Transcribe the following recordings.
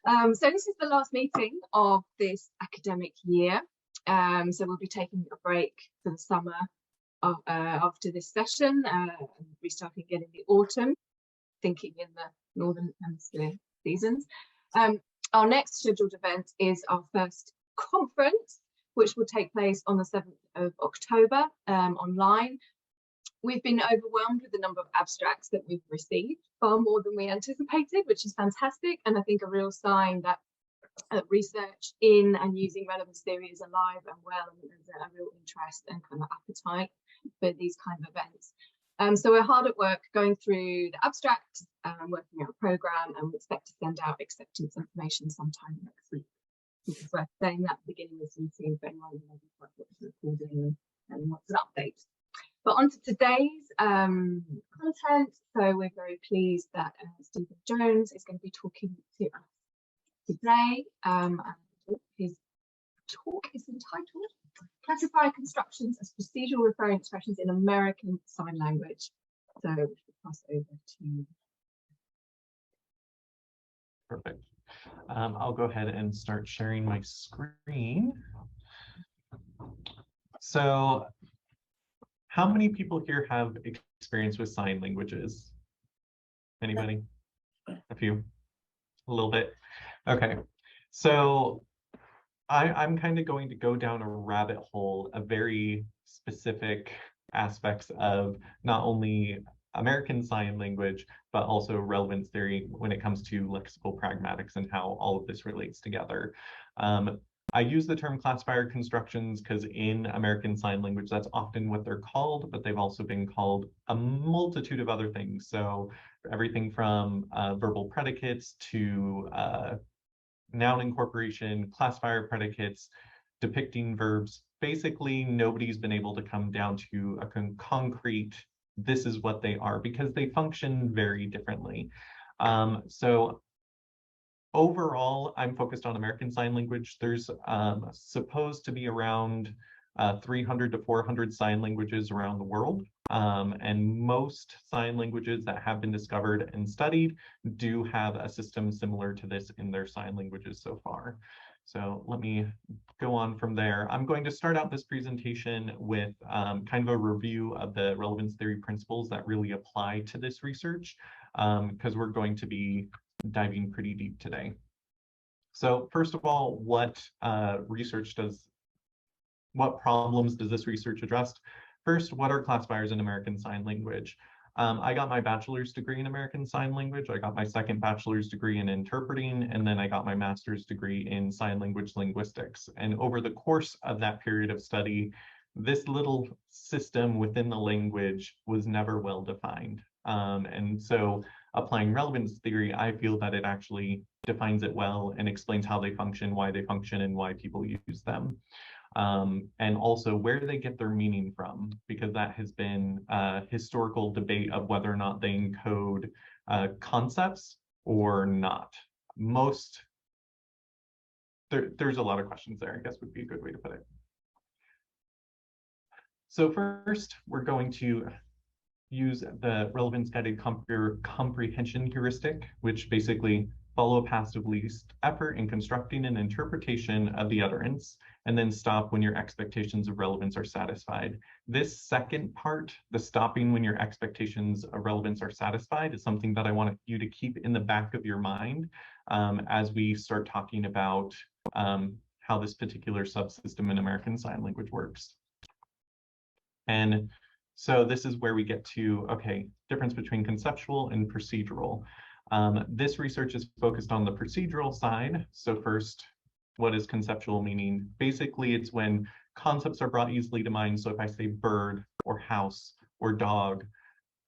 So this is the last meeting of this academic year. So we'll be taking a break for the summer after this session, and restarting again in the autumn, thinking in the Northern Hemisphere seasons. Our next scheduled event is our first conference, which will take place on the 7th of October online. We've been overwhelmed with the number of abstracts that we've received, far more than we anticipated, which is fantastic, and I think a real sign that research in and using relevance theory is alive and well, and there's a real interest and kind of appetite for these kind of events. So we're hard at work going through the abstract, working out a programme, and we expect to send out acceptance information sometime next week. It's worth saying that at the beginning of this meeting for anyone who may be quite recording and wants an update. But on to today's content. So we're very pleased that Stephen Jones is going to be talking to us today. His talk is entitled Classifier Constructions as Procedural Referring Expressions in American Sign Language. So we'll pass over to you. Perfect. I'll go ahead and start sharing my screen. So how many people here have experience with sign languages? Anybody? A few? A little bit? Okay. So I'm kind of going to go down a rabbit hole of very specific aspects of not only American Sign Language, but also relevance theory when it comes to lexical pragmatics and how all of this relates together. I use the term classifier constructions because in American Sign Language, that's often what they're called, but they've also been called a multitude of other things. So everything from verbal predicates to noun incorporation, classifier predicates, depicting verbs. Basically, nobody's been able to come down to a concrete, this is what they are, because they function very differently. So overall, I'm focused on American Sign Language. There's supposed to be around 300 to 400 sign languages around the world. And most sign languages that have been discovered and studied do have a system similar to this in their sign languages so far. So let me go on from there. I'm going to start out this presentation with kind of a review of the relevance theory principles that really apply to this research, because we're going to be diving pretty deep today. So first of all, what problems does this research address? First, what are classifiers in American Sign Language? I got my bachelor's degree in American Sign Language. I got my second bachelor's degree in interpreting, and then I got my master's degree in sign language linguistics. And over the course of that period of study, this little system within the language was never well defined. And so applying relevance theory, I feel that it actually defines it well and explains how they function, and why people use them. And also where they get their meaning from, because that has been a historical debate of whether or not they encode concepts or not. There's a lot of questions there, I guess would be a good way to put it. So first, we're going to use the relevance guided comprehension heuristic, which basically follow a path of least effort in constructing an interpretation of the utterance, and then stop when your expectations of relevance are satisfied. This second part, the stopping when your expectations of relevance are satisfied, is something that I want you to keep in the back of your mind as we start talking about how this particular subsystem in American Sign Language works. And so this is where we get to, okay, difference between conceptual and procedural. This research is focused on the procedural side. So first, what is conceptual meaning? Basically, it's when concepts are brought easily to mind. So if I say bird or house or dog,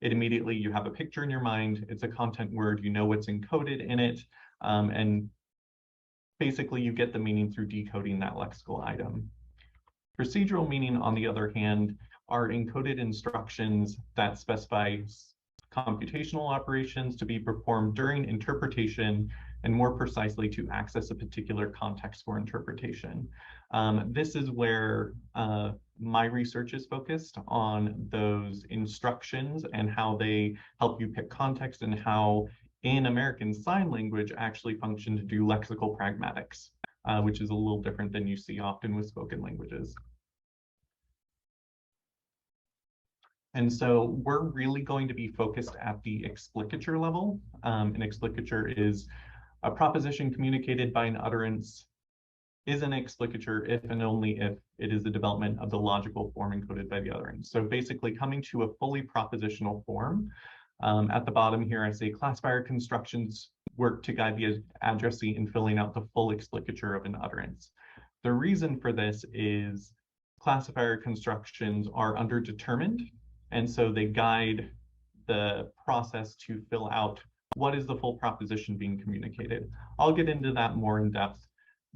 it immediately, you have a picture in your mind. It's a content word, you know what's encoded in it. And basically you get the meaning through decoding that lexical item. Procedural meaning, on the other hand, are encoded instructions that specify computational operations to be performed during interpretation, and more precisely to access a particular context for interpretation. This is where my research is focused on those instructions and how they help you pick context, and how in American Sign Language actually function to do lexical pragmatics, which is a little different than you see often with spoken languages. And so we're really going to be focused at the explicature level. An explicature is a proposition communicated by an utterance is an explicature if and only if it is the development of the logical form encoded by the utterance. So basically coming to a fully propositional form. At the bottom here, I say classifier constructions work to guide the addressee in filling out the full explicature of an utterance. The reason for this is classifier constructions are underdetermined, and so they guide the process to fill out what is the full proposition being communicated. I'll get into that more in depth,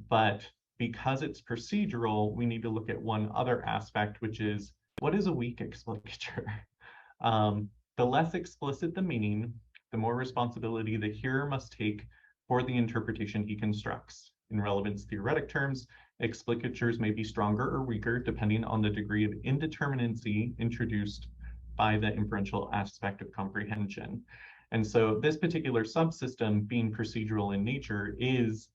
but because it's procedural, we need to look at one other aspect, which is what is a weak explicature? The less explicit the meaning, the more responsibility the hearer must take for the interpretation he constructs. In relevance theoretic terms, explicatures may be stronger or weaker depending on the degree of indeterminacy introduced by the inferential aspect of comprehension. And so this particular subsystem, being procedural in nature, is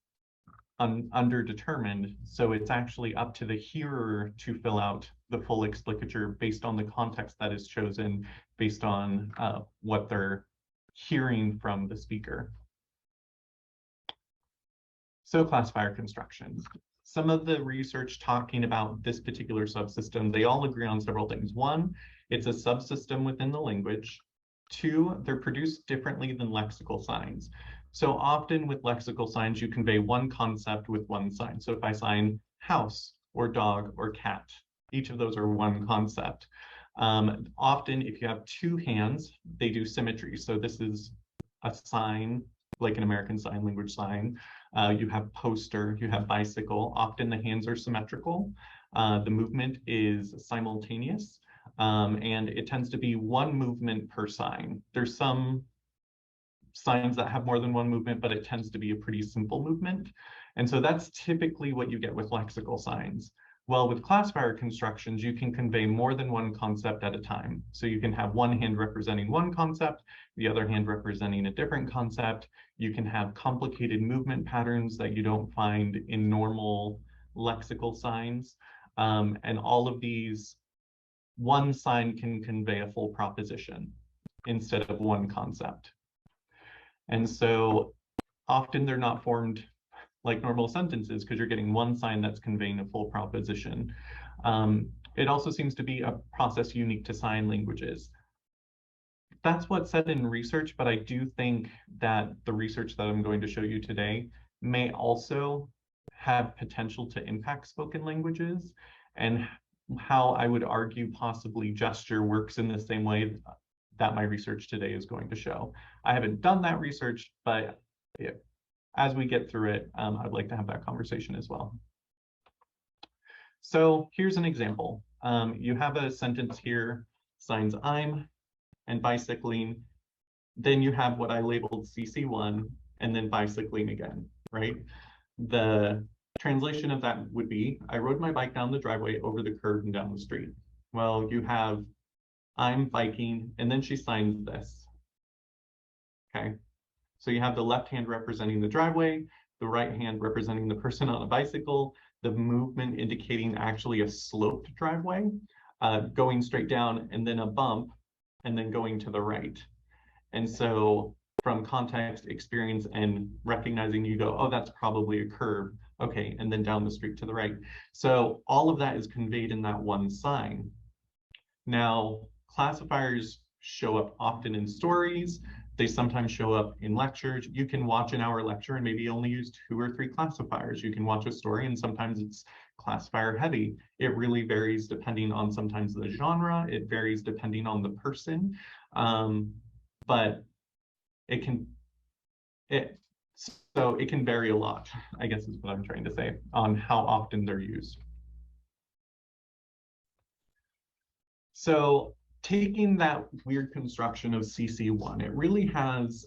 underdetermined, so it's actually up to the hearer to fill out the full explicature based on the context that is chosen, based on what they're hearing from the speaker. So classifier constructions. Some of the research talking about this particular subsystem, they all agree on several things. One, it's a subsystem within the language. Two, they're produced differently than lexical signs. So often with lexical signs, you convey one concept with one sign. So if I sign house or dog or cat, each of those are one concept. Often if you have two hands, they do symmetry. So this is a sign, like an American Sign Language sign. You have poster, you have bicycle. Often the hands are symmetrical. The movement is simultaneous. And it tends to be one movement per sign. There's some signs that have more than one movement, but it tends to be a pretty simple movement. And so that's typically what you get with lexical signs. Well, with classifier constructions, you can convey more than one concept at a time. So you can have one hand representing one concept, the other hand representing a different concept. You can have complicated movement patterns that you don't find in normal lexical signs. And all of these, one sign can convey a full proposition instead of one concept. And so often they're not formed like normal sentences because you're getting one sign that's conveying a full proposition. It also seems to be a process unique to sign languages. That's what's said in research, but I do think that the research that I'm going to show you today may also have potential to impact spoken languages, and how I would argue possibly gesture works in the same way that my research today is going to show. I haven't done that research, but as we get through it, I'd like to have that conversation as well. So here's an example. You have a sentence here, signs I'm and bicycling. Then you have what I labeled CC1 and then bicycling again, right? The translation of that would be, I rode my bike down the driveway over the curb and down the street. Well, you have I'm biking, and then she signs this. Okay, so you have the left hand representing the driveway, the right hand representing the person on a bicycle, the movement indicating actually a sloped driveway, going straight down, and then a bump, and then going to the right. And so from context, experience, and recognizing, you go, oh, that's probably a curve. Okay, and then down the street to the right. So all of that is conveyed in that one sign. Now, classifiers show up often in stories. They sometimes show up in lectures. You can watch an hour lecture and maybe only use 2 or 3 classifiers. You can watch a story and sometimes it's classifier heavy. It really varies depending on sometimes the genre. It varies depending on the person. But it can vary a lot, I guess is what I'm trying to say, on how often they're used. So taking that weird construction of CC1, it really has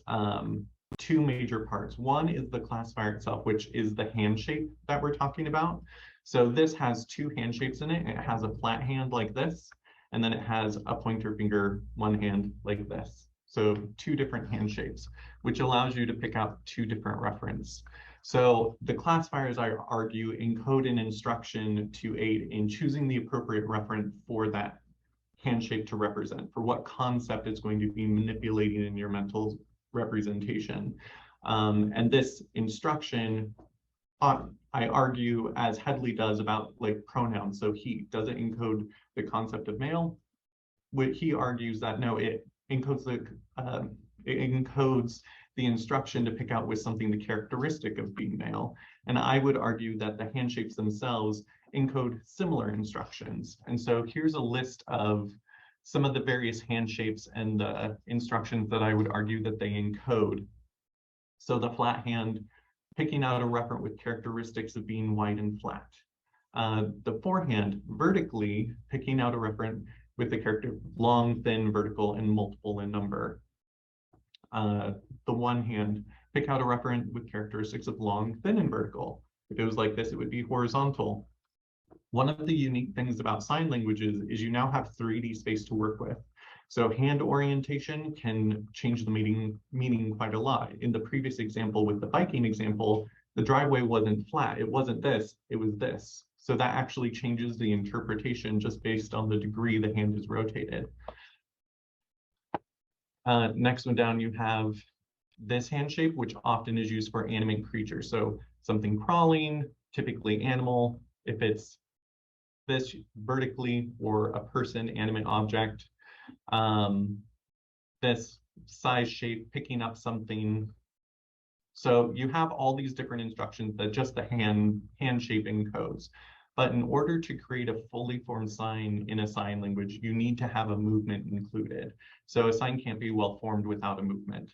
2 major parts. One is the classifier itself, which is the hand shape that we're talking about. So this has 2 hand shapes in it. It has a flat hand like this, and then it has a pointer finger, one hand like this. So 2 different hand shapes, which allows you to pick out 2 different reference. So the classifiers, I argue, encode an instruction to aid in choosing the appropriate referent for that handshape to represent, for what concept it's going to be manipulating in your mental representation. And this instruction, I argue, as Headley does about like pronouns. So he doesn't encode the concept of male. He argues that no, it encodes the instruction to pick out with something the characteristic of being male. And I would argue that the handshapes themselves encode similar instructions. And so here's a list of some of the various handshapes and the instructions that I would argue that they encode. So the flat hand, picking out a referent with characteristics of being wide and flat. The forehand, vertically, picking out a referent with the character long, thin, vertical, and multiple in number. The one hand, pick out a referent with characteristics of long, thin, and vertical. If it was like this, it would be horizontal. One of the unique things about sign languages is you now have 3D space to work with. So hand orientation can change the meaning quite a lot. In the previous example with the biking example, the driveway wasn't flat. It wasn't this, it was this. So that actually changes the interpretation just based on the degree the hand is rotated. Next one down, you have this hand shape, which often is used for animate creatures. So something crawling, typically animal. If it's this vertically, or a person, animate object. This size shape, picking up something. So you have all these different instructions that just the hand shape encodes. But in order to create a fully formed sign in a sign language, you need to have a movement included. So a sign can't be well formed without a movement.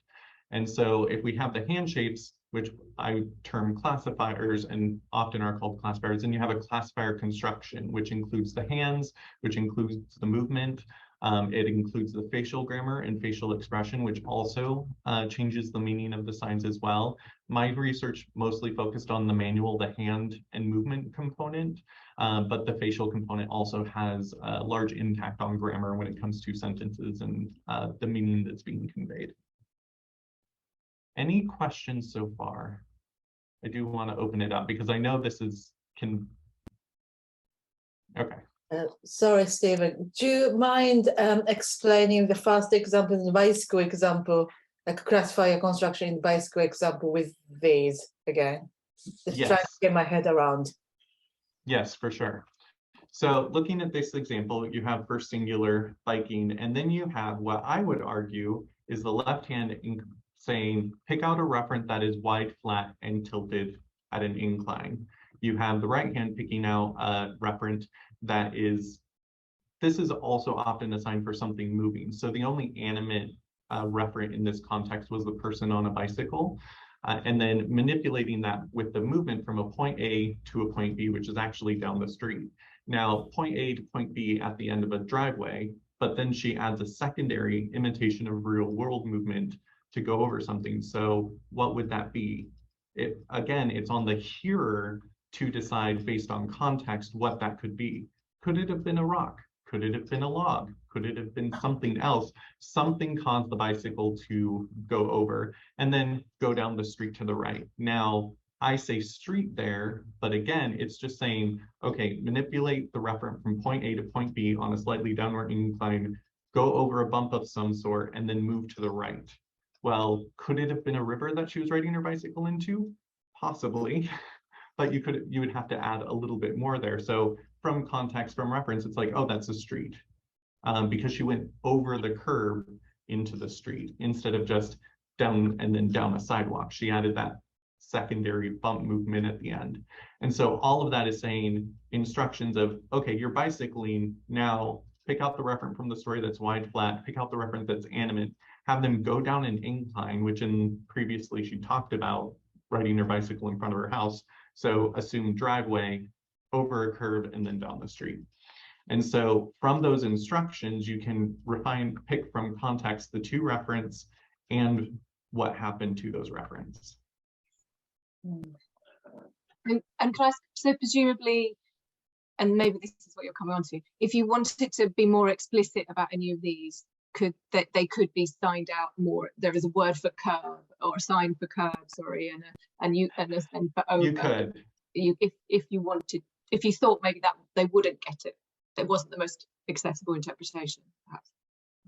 And so if we have the hand shapes, which I term classifiers and often are called classifiers, and you have a classifier construction, which includes the hands, which includes the movement. It includes the facial grammar and facial expression, which also changes the meaning of the signs as well. My research mostly focused on the manual, the hand and movement component, but the facial component also has a large impact on grammar when it comes to sentences and the meaning that's being conveyed. Any questions so far? I do want to open it up because I know this is okay. Sorry, Stephen, do you mind explaining the first example, the bicycle example, like classifier construction in bicycle example with these again? Just yes. trying to get my head around. Yes, for sure. So looking at this example, you have first singular biking, and then you have what I would argue is the left hand saying, pick out a referent that is wide, flat, and tilted at an incline. You have the right hand picking out a referent that is, this is also often assigned for something moving. So the only animate referent in this context was the person on a bicycle. And then manipulating that with the movement from a point A to a point B, which is actually down the street. Now, point A to point B at the end of a driveway, but then she adds a secondary imitation of real world movement to go over something. So what would that be? Again, it's on the hearer to decide based on context what that could be. Could it have been a rock? Could it have been a log? Could it have been something else? Something caused the bicycle to go over and then go down the street to the right. Now, I say street there, but again, it's just saying, okay, manipulate the referent from point A to point B on a slightly downward incline, go over a bump of some sort, and then move to the right. Well, could it have been a river that she was riding her bicycle into? Possibly, but you would have to add a little bit more there. So from context, from reference, it's like, oh, that's a street, because she went over the curb into the street instead of just down and then down a sidewalk. She added that secondary bump movement at the end. And so all of that is saying instructions of, okay, you're bicycling, now pick out the referent from the story that's wide, flat, pick out the referent that's animate, have them go down an incline, which previously she talked about riding her bicycle in front of her house. So assume driveway, over a curb, and then down the street. And so from those instructions, you can pick from context the two referents and what happened to those referents. And can I, so presumably, and maybe this is what you're coming on to, if you wanted to be more explicit about any of these, they could be signed out more. There is a word for curve or a sign for curve, sorry, and for over. You could. If you wanted, if you thought maybe that they wouldn't get it, it wasn't the most accessible interpretation, perhaps.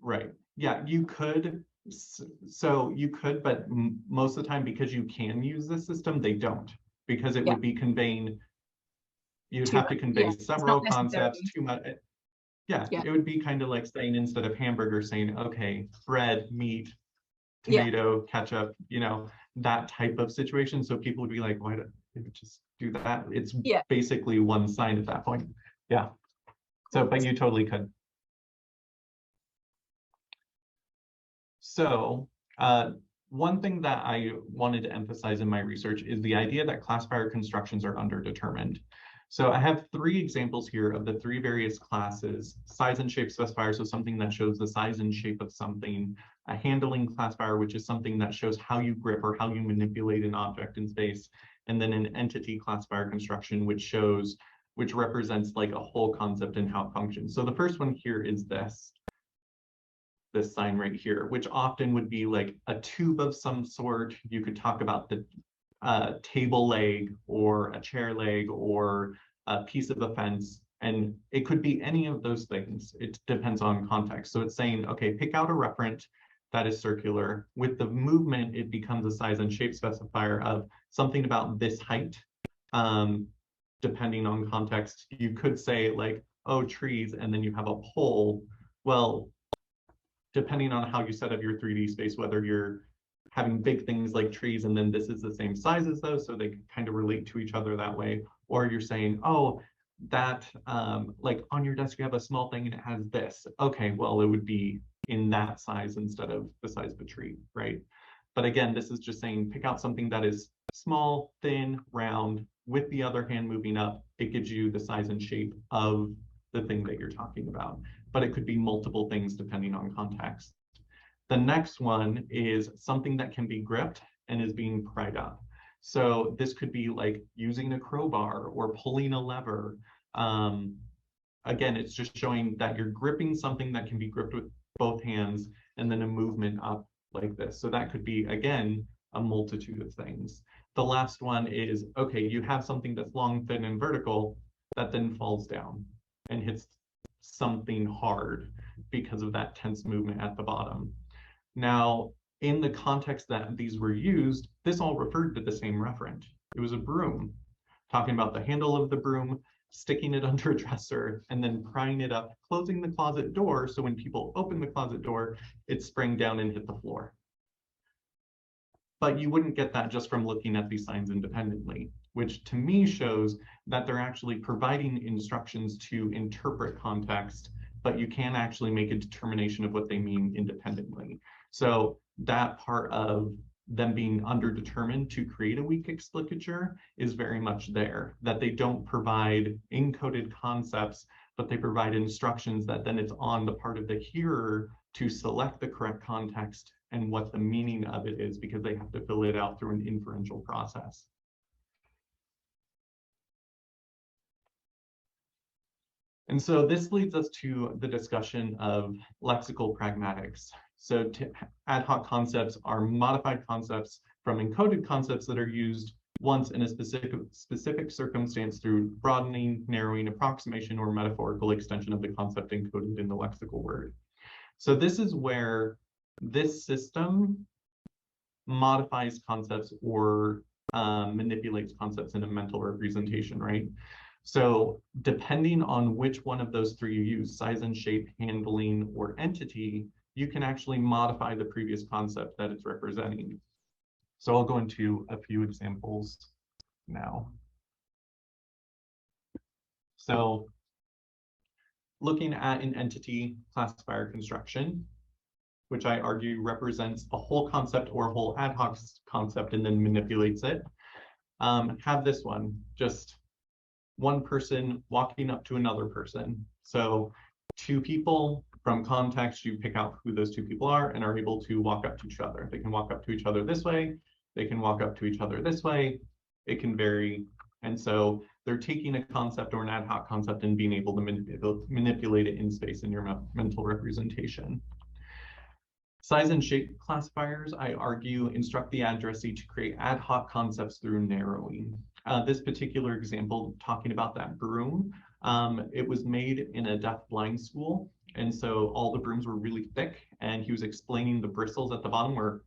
Right. Yeah, you could. So you could, but most of the time, because you can use this system, they don't, because it would be conveying, you'd have to convey several concepts too much. Yeah, it would be kind of like saying, instead of hamburger, saying, okay, bread, meat, tomato, ketchup, you know, that type of situation. So people would be like, why don't you just do that? It's basically one sign at that point. Yeah. So, but you totally could. So one thing that I wanted to emphasize in my research is the idea that classifier constructions are underdetermined. So I have 3 examples here of the 3 various classes: size and shape specifier, so something that shows the size and shape of something; a handling classifier, which is something that shows how you grip or how you manipulate an object in space; and then an entity classifier construction, which represents like a whole concept and how it functions. So the first one here is this sign right here, which often would be like a tube of some sort. You could talk about the table leg or a chair leg or a piece of a fence, and it could be any of those things. It depends on context. So it's saying, okay, pick out a referent that is circular. With the movement, it becomes a size and shape specifier of something about this height. Depending on context, you could say like, oh, trees, and then you have a pole. Well, depending on how you set up your 3D space, whether you're having big things like trees and then this is the same size as those, so they can kind of relate to each other that way, or you're saying, oh, that like on your desk you have a small thing and it has this. Okay, well, it would be in that size instead of the size of a tree, right? But again, this is just saying pick out something that is small, thin, round, with the other hand moving up. It gives you the size and shape of the thing that you're talking about. But it could be multiple things depending on context. The next one is something that can be gripped and is being pried up. So this could be like using a crowbar or pulling a lever. Again, it's just showing that you're gripping something that can be gripped with both hands, and then a movement up like this. So that could be, again, a multitude of things. The last one is, okay, you have something that's long, thin, and vertical that then falls down and hits something hard because of that tense movement at the bottom. Now, in the context that these were used, this all referred to the same referent. It was a broom, talking about the handle of the broom, sticking it under a dresser, and then prying it up, closing the closet door, so when people open the closet door, it sprang down and hit the floor. But you wouldn't get that just from looking at these signs independently, which to me shows that they're actually providing instructions to interpret context, but you can actually make a determination of what they mean independently. So that part of them being underdetermined to create a weak explicature is very much there, that they don't provide encoded concepts, but they provide instructions that then it's on the part of the hearer to select the correct context and what the meaning of it is, because they have to fill it out through an inferential process. And so this leads us to the discussion of lexical pragmatics. So ad hoc concepts are modified concepts from encoded concepts that are used once in a specific circumstance through broadening, narrowing, approximation, or metaphorical extension of the concept encoded in the lexical word. So this is where this system modifies concepts or manipulates concepts in a mental representation, right? So depending on which one of those 3 you use, size and shape, handling, or entity, you can actually modify the previous concept that it's representing. So I'll go into a few examples now. So looking at an entity classifier construction, which I argue represents a whole concept or a whole ad hoc concept and then manipulates it, have this one, just one person walking up to another person. So 2 people, from context, you pick out who those 2 people are and are able to walk up to each other. They can walk up to each other this way. They can walk up to each other this way. It can vary. And so they're taking a concept or an ad hoc concept and being able to manipulate it in space in your mental representation. Size and shape classifiers, I argue, instruct the addressee to create ad hoc concepts through narrowing. This particular example, talking about that broom, it was made in a deaf-blind school, and so all the brooms were really thick, and he was explaining the bristles at the bottom were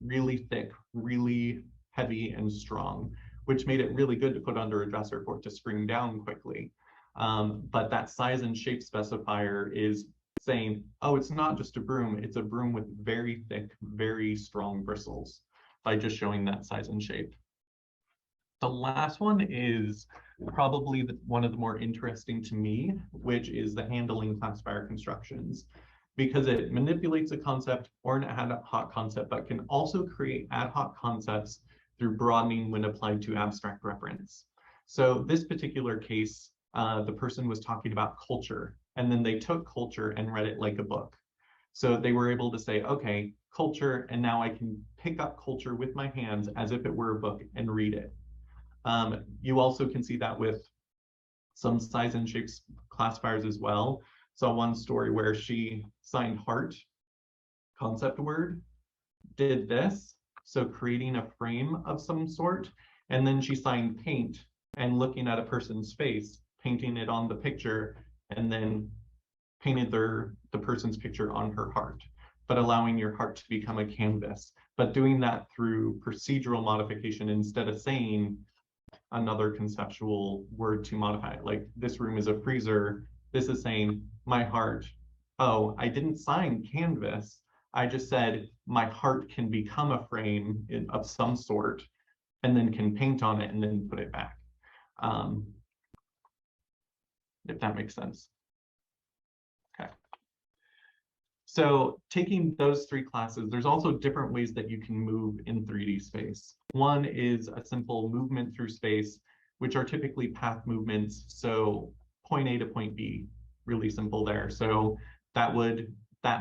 really thick, really heavy and strong, which made it really good to put under a dresser for it to spring down quickly. But that size and shape specifier is saying, oh, it's not just a broom, it's a broom with very thick, very strong bristles, by just showing that size and shape. The last one is probably one of the more interesting to me, which is the handling classifier constructions, because it manipulates a concept or an ad hoc concept, but can also create ad hoc concepts through broadening when applied to abstract reference. So this particular case, the person was talking about culture, and then they took culture and read it like a book. So they were able to say, okay, culture, and now I can pick up culture with my hands as if it were a book and read it. You also can see that with some size and shapes classifiers as well. Saw one story where she signed heart, concept word, did this, so creating a frame of some sort, and then she signed paint and looking at a person's face, painting it on the picture, and then painted the person's picture on her heart, but allowing your heart to become a canvas, but doing that through procedural modification instead of saying another conceptual word to modify it. Like, this room is a freezer. This is saying my heart. Oh, I didn't sign canvas. I just said my heart can become a frame of some sort, and then can paint on it and then put it back. If that makes sense. Okay. So taking those three classes, there's also different ways that you can move in 3D space. One is a simple movement through space, which are typically path movements. So point A to point B, really simple there. So that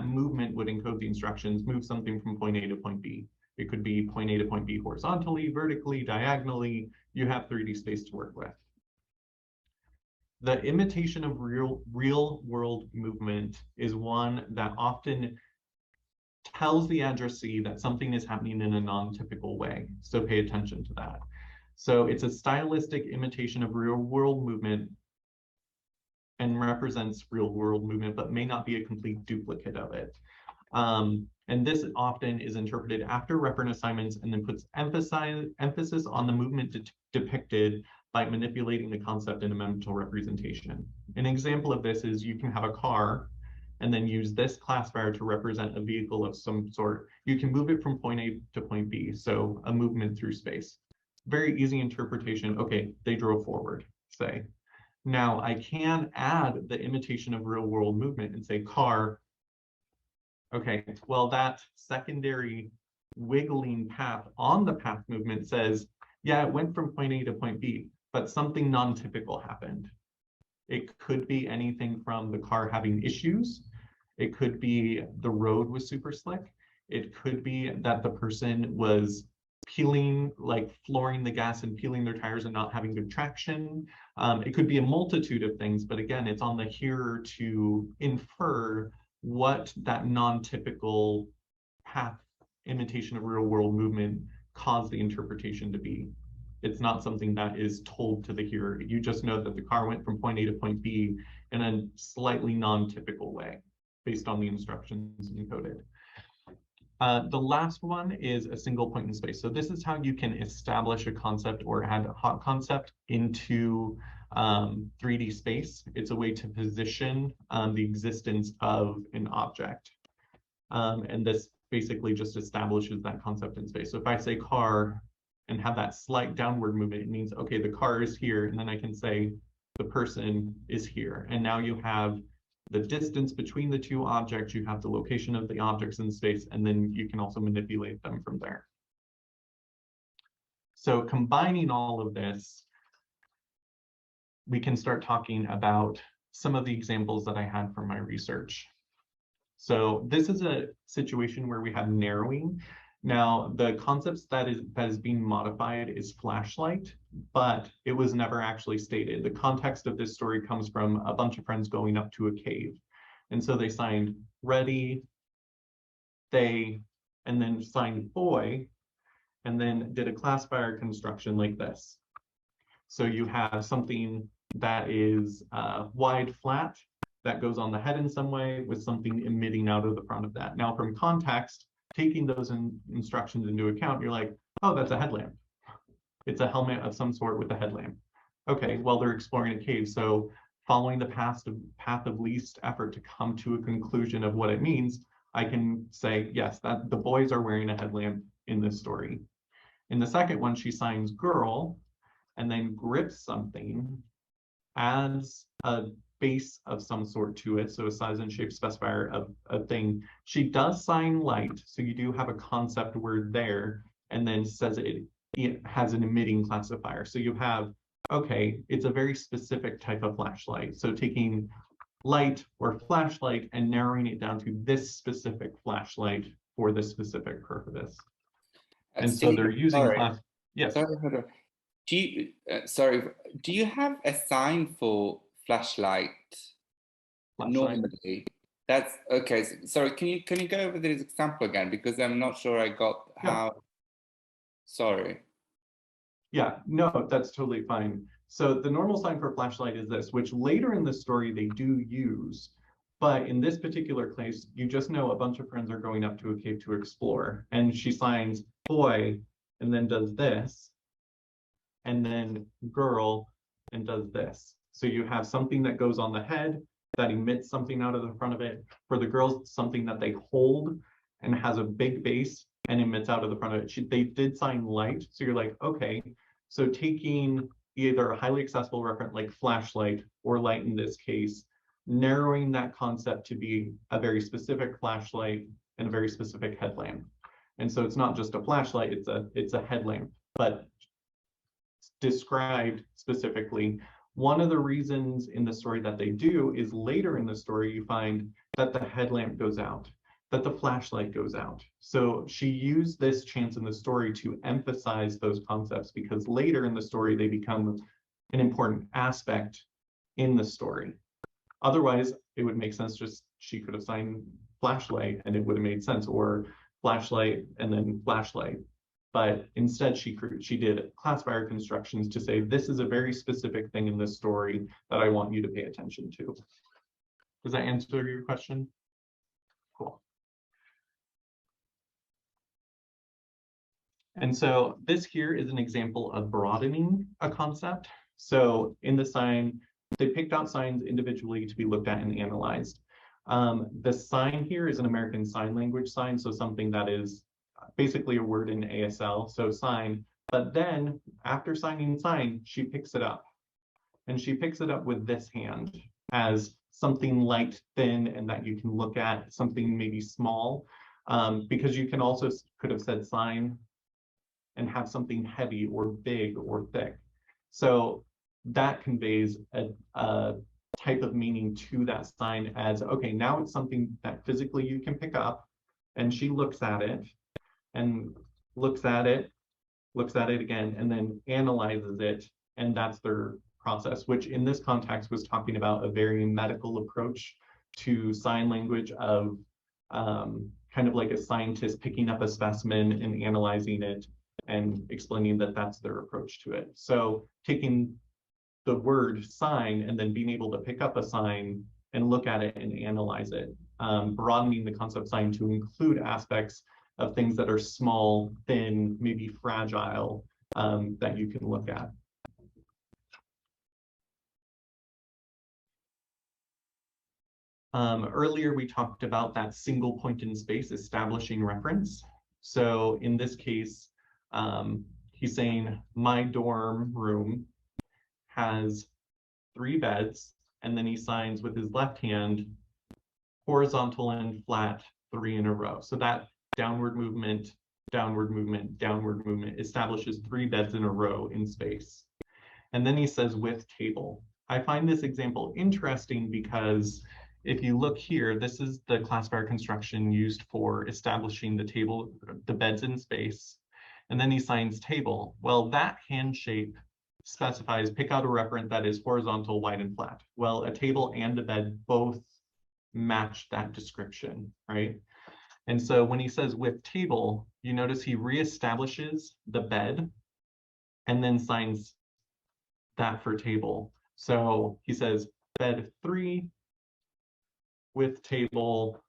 movement would encode the instructions, move something from point A to point B. It could be point A to point B horizontally, vertically, diagonally. You have 3D space to work with. The imitation of real world movement is one that often tells the addressee that something is happening in a non-typical way. So pay attention to that. So it's a stylistic imitation of real world movement and represents real world movement, but may not be a complete duplicate of it. And this often is interpreted after reference assignments and then puts emphasis on the movement depicted by manipulating the concept in a mental representation. An example of this is you can have a car and then use this classifier to represent a vehicle of some sort. You can move it from point A to point B, so a movement through space. Very easy interpretation. Okay, they drove forward, say. Now I can add the imitation of real world movement and say car. Okay, well, that secondary wiggling path on the path movement says, yeah, it went from point A to point B, but something non-typical happened. It could be anything from the car having issues. It could be the road was super slick. It could be that the person was peeling, like flooring the gas and peeling their tires and not having good traction. It could be a multitude of things, but again, it's on the hearer to infer what that non-typical path imitation of real world movement caused the interpretation to be. It's not something that is told to the hearer. You just know that the car went from point A to point B in a slightly non-typical way based on the instructions encoded. The last one is a single point in space. So this is how you can establish a concept or ad hoc concept into 3D space. It's a way to position the existence of an object. And this basically just establishes that concept in space. So if I say car and have that slight downward movement, it means, okay, the car is here. And then I can say the person is here. And now you have the distance between the two objects, you have the location of the objects in space, and then you can also manipulate them from there. So combining all of this, we can start talking about some of the examples that I had from my research. So this is a situation where we have narrowing. Now, the concepts that is being modified is flashlight, but it was never actually stated. The context of this story comes from a bunch of friends going up to a cave. And so they signed ready, they, and then signed boy, and then did a classifier construction like this. So you have something that is wide flat that goes on the head in some way with something emitting out of the front of that. Now from context, taking those instructions into account, you're like, oh, that's a headlamp. It's a helmet of some sort with a headlamp. Okay, well, they're exploring a cave. So following the path of least effort to come to a conclusion of what it means, I can say, yes, that the boys are wearing a headlamp in this story. In the second one, she signs girl and then grips something, adds a base of some sort to it, so a size and shape specifier of a thing. She does sign light, so you do have a concept word there, and then says it has an emitting classifier. So you have, okay, it's a very specific type of flashlight. So taking light or flashlight and narrowing it down to this specific flashlight for this specific purpose. And so they're using class. Yes. Sorry, hold on. Do you do you have a sign for flashlight? Normally, that's okay. Sorry, can you go over this example again, because I'm not sure I got how. Sorry. Yeah, no, that's totally fine. So the normal sign for flashlight is this, which later in the story they do use. But in this particular case, you just know a bunch of friends are going up to a cave to explore. And she signs boy and then does this, and then girl and does this. So you have something that goes on the head that emits something out of the front of it. For the girls, something that they hold and has a big base and emits out of the front of it. They did sign light. So you're like, okay, so taking either a highly accessible referent like flashlight or light in this case, narrowing that concept to be a very specific flashlight and a very specific headlamp. And so it's not just a flashlight, it's a headlamp, but described specifically. One of the reasons in the story that they do is later in the story, you find that the headlamp goes out, that the flashlight goes out. So she used this chance in the story to emphasize those concepts, because later in the story, they become an important aspect in the story. Otherwise, it would make sense just she could have signed flashlight and it would have made sense, or flashlight and then flashlight. But instead, she did classifier constructions to say, this is a very specific thing in this story that I want you to pay attention to. Does that answer your question? Cool. And so this here is an example of broadening a concept. So in the sign, they picked out signs individually to be looked at and analyzed. The sign here is an American Sign Language sign, so something that is basically a word in ASL, so sign. But then after signing sign, she picks it up. And she picks it up with this hand as something light, thin, and that you can look at, something maybe small, because you can also could have said sign and have something heavy or big or thick. So that conveys a type of meaning to that sign as, okay, now it's something that physically you can pick up. And she looks at it and looks at it again, and then analyzes it. And that's their process, which in this context was talking about a very medical approach to sign language of kind of like a scientist picking up a specimen and analyzing it and explaining that that's their approach to it. So taking the word sign and then being able to pick up a sign and look at it and analyze it, broadening the concept sign to include aspects of things that are small, thin, maybe fragile, that you can look at. Earlier, we talked about that single point in space establishing reference. So in this case, he's saying my dorm room has 3 beds, and then he signs with his left hand, horizontal and flat, 3 in a row. So that downward movement, downward movement, downward movement establishes 3 beds in a row in space. And then he says with table. I find this example interesting because if you look here, this is the classifier construction used for establishing the table, the beds in space. And then he signs table. Well, that hand shape specifies pick out a referent that is horizontal, wide, and flat. Well, a table and a bed both match that description, right? And so when he says with table, you notice he reestablishes the bed and then signs that for table. So he says bed 3 with table.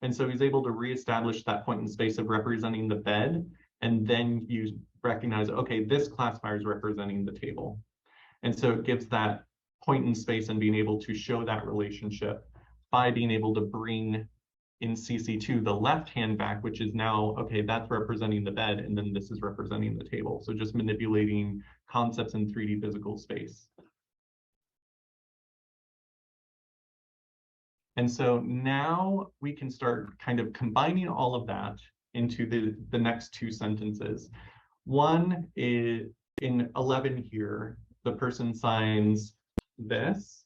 And so he's able to reestablish that point in space of representing the bed. And then you recognize, okay, this classifier is representing the table. And so it gives that point in space and being able to show that relationship by being able to bring in CC2 the left hand back, which is now, okay, that's representing the bed, and then this is representing the table. So just manipulating concepts in 3D physical space. And so now we can start kind of combining all of that into the next two sentences. One is in 11 here, the person signs this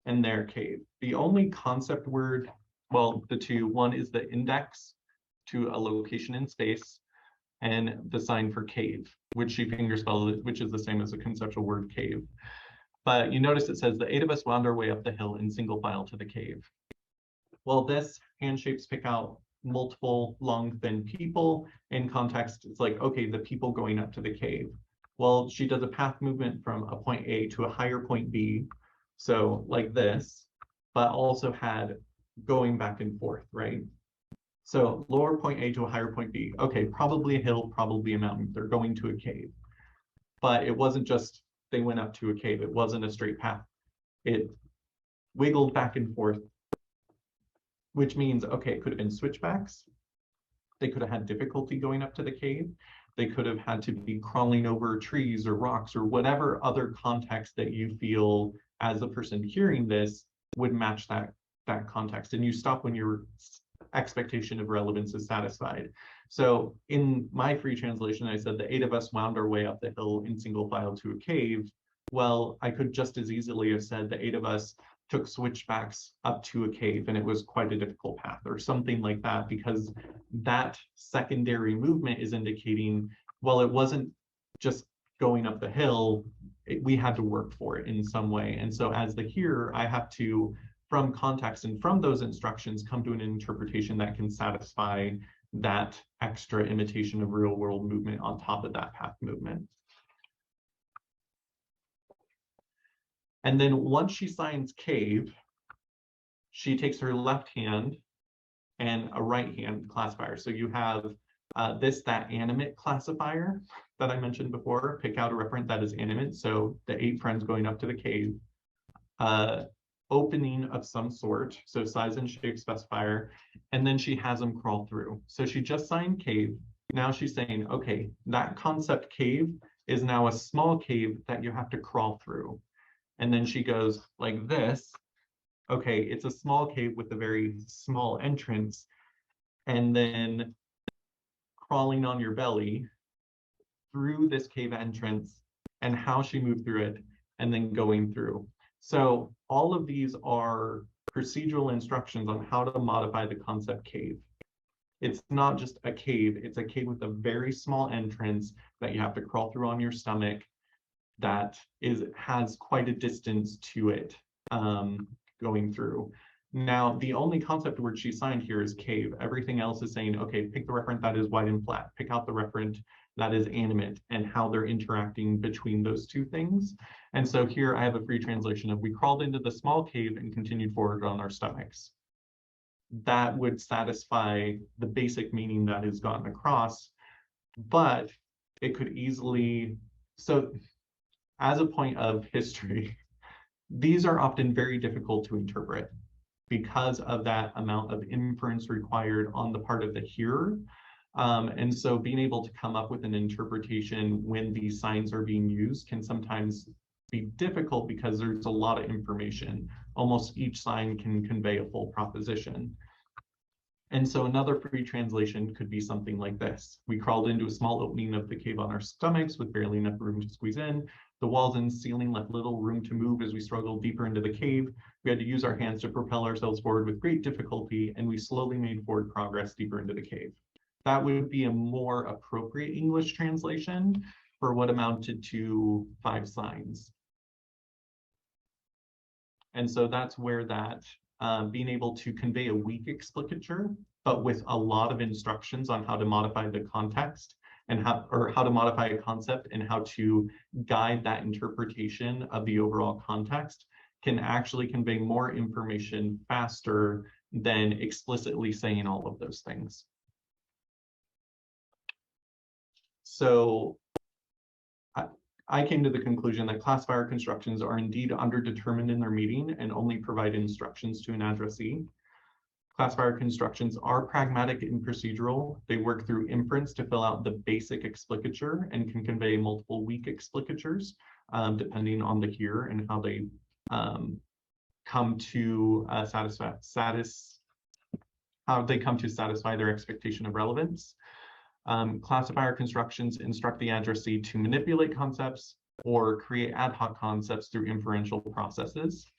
and their cave. The only concept word, well, the two, one is the index to a location in space and the sign for cave, which she fingerspelled, which is the same as the conceptual word cave. But you notice it says the 8 of us wound our way up the hill in single file to the cave. Well, this hand shapes pick out multiple long, thin people. In context, it's like, okay, the people going up to the cave. Well, she does a path movement from a point A to a higher point B. So like this, but also had going back and forth, right? So lower point A to a higher point B. Okay, probably a hill, probably a mountain. They're going to a cave. But it wasn't just they went up to a cave. It wasn't a straight path. It wiggled back and forth, which means, okay, it could have been switchbacks. They could have had difficulty going up to the cave. They could have had to be crawling over trees or rocks or whatever other context that you feel as a person hearing this would match that context. And you stop when your expectation of relevance is satisfied. So in my free translation, I said the 8 of us wound our way up the hill in single file to a cave. Well, I could just as easily have said the 8 of us took switchbacks up to a cave and it was quite a difficult path or something like that, because that secondary movement is indicating, well, it wasn't just going up the hill, we had to work for it in some way. And so as the hearer, I have to, from context and from those instructions, come to an interpretation that can satisfy that extra imitation of real world movement on top of that path movement. And then once she signs cave, she takes her left hand and a right hand classifier. So you have that animate classifier that I mentioned before, pick out a referent that is animate. So the 8 friends going up to the cave, opening of some sort, so size and shape specifier, and then she has them crawl through. So she just signed cave. Now she's saying, okay, that concept cave is now a small cave that you have to crawl through. And then she goes like this. Okay, it's a small cave with a very small entrance, and then crawling on your belly through this cave entrance and how she moved through it and then going through. So all of these are procedural instructions on how to modify the concept cave. It's not just a cave, it's a cave with a very small entrance that you have to crawl through on your stomach that has quite a distance to it going through. Now, the only concept word she signed here is cave. Everything else is saying, okay, pick the referent that is wide and flat, pick out the referent that is animate, and how they're interacting between those two things. And so here I have a free translation of, we crawled into the small cave and continued forward on our stomachs. That would satisfy the basic meaning that is gotten across, but it could easily, so as a point of history, these are often very difficult to interpret because of that amount of inference required on the part of the hearer. And so being able to come up with an interpretation when these signs are being used can sometimes be difficult because there's a lot of information. Almost each sign can convey a full proposition. And so another free translation could be something like this. We crawled into a small opening of the cave on our stomachs with barely enough room to squeeze in. The walls and ceiling left little room to move as we struggled deeper into the cave. We had to use our hands to propel ourselves forward with great difficulty, and we slowly made forward progress deeper into the cave. That would be a more appropriate English translation for what amounted to 5 signs. And so that's where that being able to convey a weak explicature, but with a lot of instructions on how to modify the context and how to modify a concept and how to guide that interpretation of the overall context, can actually convey more information faster than explicitly saying all of those things. So I came to the conclusion that classifier constructions are indeed underdetermined in their meaning and only provide instructions to an addressee. Classifier constructions are pragmatic and procedural. They work through inference to fill out the basic explicature and can convey multiple weak explicatures, depending on the hearer and how they come to satisfy their expectation of relevance. Classifier constructions instruct the addressee to manipulate concepts or create ad hoc concepts through inferential processes.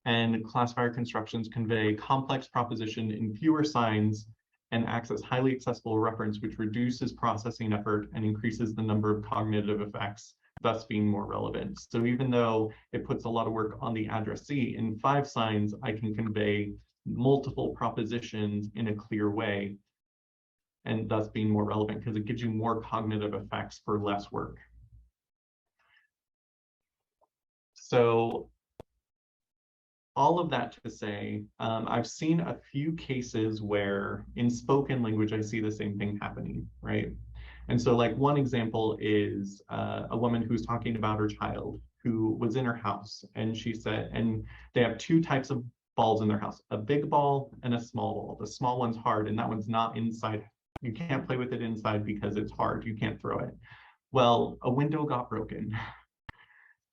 And classifier constructions convey complex proposition in fewer signs and access highly accessible reference, which reduces processing effort and increases the number of cognitive effects, thus being more relevant. So even though it puts a lot of work on the addressee, in 5 signs, I can convey multiple propositions in a clear way, and thus being more relevant because it gives you more cognitive effects for less work. So all of that to say, I've seen a few cases where in spoken language, I see the same thing happening, right? And so like one example is a woman who's talking about her child who was in her house, and she said, and they have 2 types of balls in their house, a big ball and a small ball. The small one's hard and that one's not inside. You can't play with it inside because it's hard, you can't throw it. Well, a window got broken.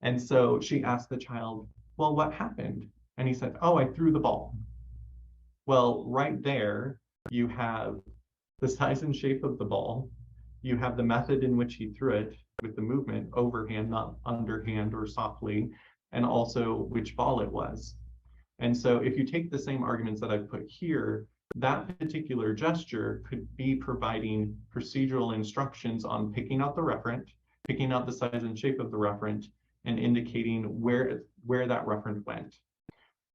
And so she asked the child, well, what happened? And he said, oh, I threw the ball. Well, right there, you have the size and shape of the ball. You have the method in which he threw it with the movement, overhand, not underhand or softly, and also which ball it was. And so if you take the same arguments that I've put here, that particular gesture could be providing procedural instructions on picking out the referent, picking out the size and shape of the referent, and indicating where that referent went.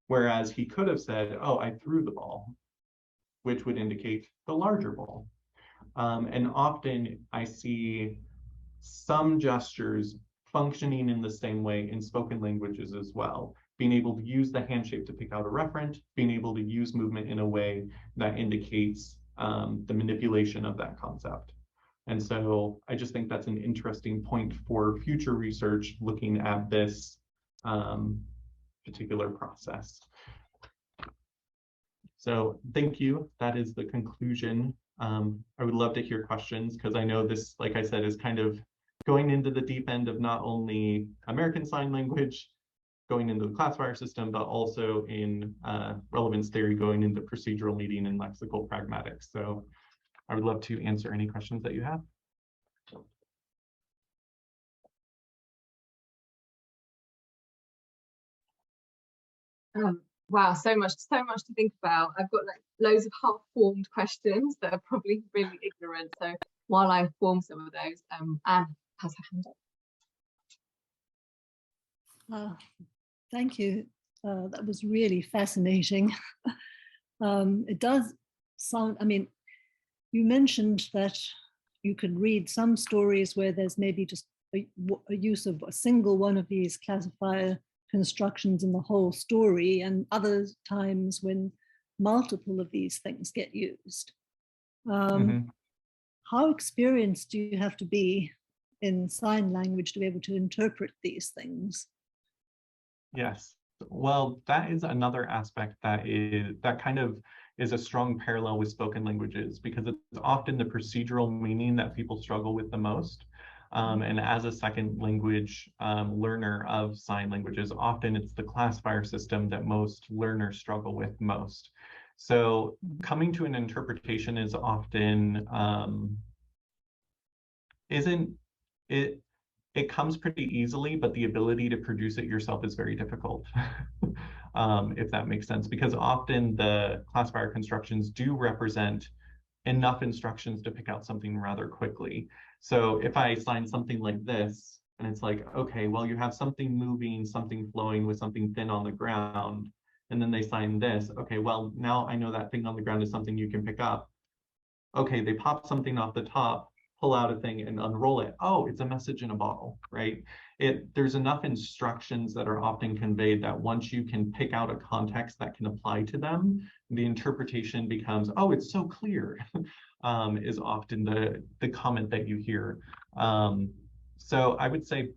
Whereas he could have said, oh, I threw the ball, which would indicate the larger ball. And often I see some gestures functioning in the same way in spoken languages as well, being able to use the hand shape to pick out a referent, being able to use movement in a way that indicates the manipulation of that concept. And so I just think that's an interesting point for future research looking at this particular process. So thank you. That is the conclusion. I would love to hear questions because I know this, like I said, is kind of going into the deep end of not only American Sign Language, going into the classifier system, but also in relevance theory, going into procedural meaning and lexical pragmatics. So I would love to answer any questions that you have. Wow, so much to think about. I've got like loads of half-formed questions that are probably really ignorant. So while I form some of those, Anne has her hand up. Thank you. That was really fascinating. It does sound, I mean, you mentioned that you can read some stories where there's maybe just a use of a single one of these classifier constructions in the whole story, and other times when multiple of these things get used. How experienced do you have to be in sign language to be able to interpret these things? Yes, well, that is another aspect that kind of is a strong parallel with spoken languages, because it's often the procedural meaning that people struggle with the most. And as a second language learner of sign languages, often it's the classifier system that most learners struggle with most. So coming to an interpretation is often, it comes pretty easily, but the ability to produce it yourself is very difficult, if that makes sense, because often the classifier constructions do represent enough instructions to pick out something rather quickly. So if I assign something like this, and it's like, okay, well, you have something moving, something flowing with something thin on the ground, and then they sign this. Okay, well, now I know that thing on the ground is something you can pick up. Okay, they pop something off the top, pull out a thing and unroll it. Oh, it's a message in a bottle, right? There's enough instructions that are often conveyed that once you can pick out a context that can apply to them, the interpretation becomes, oh, it's so clear, is often the comment that you hear. So I would say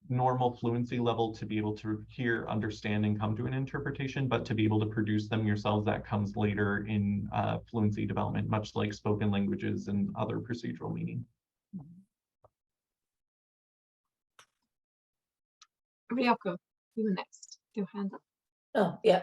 normal fluency level to be able to hear, understand, and come to an interpretation, but to be able to produce them yourselves, that comes later in fluency development, much like spoken languages and other procedural meaning. Ryoko, you were next. Your hand up. Oh, yeah.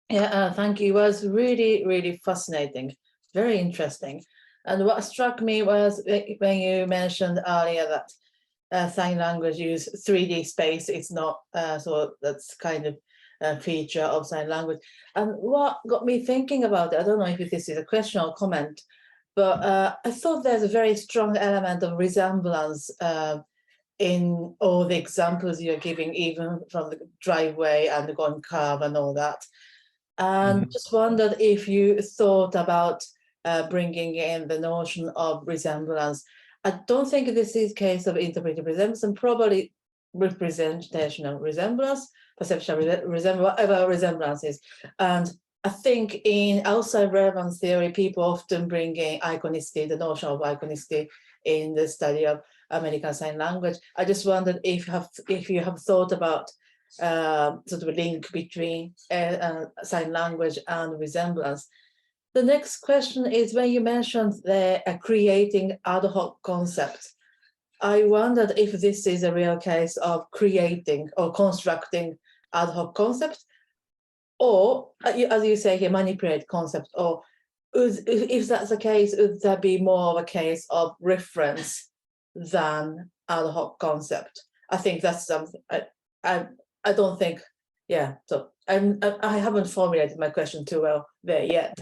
Yeah, thank you. It was really, really fascinating, very interesting. And what struck me was when you mentioned earlier that sign language use 3D space. It's not, so that's kind of a feature of sign language. And what got me thinking about it, I don't know if this is a question or comment, but I thought there's a very strong element of resemblance in all the examples you're giving, even from the driveway and the going curve and all that. And just wondered if you thought about bringing in the notion of resemblance. I don't think this is a case of interpretive resemblance, and probably representational resemblance, perceptual resemblance, whatever resemblance is. And I think in outside relevance theory, people often bring in iconicity, the notion of iconicity in the study of American Sign Language. I just wondered if you have thought about sort of a link between sign language and resemblance. The next question is, when you mentioned the creating ad hoc concept, I wondered if this is a real case of creating or constructing ad hoc concept, or as you say here, manipulate concept, or if that's the case, would that be more of a case of reference than ad hoc concept? I think that's something I don't think, yeah, so I haven't formulated my question too well there yet.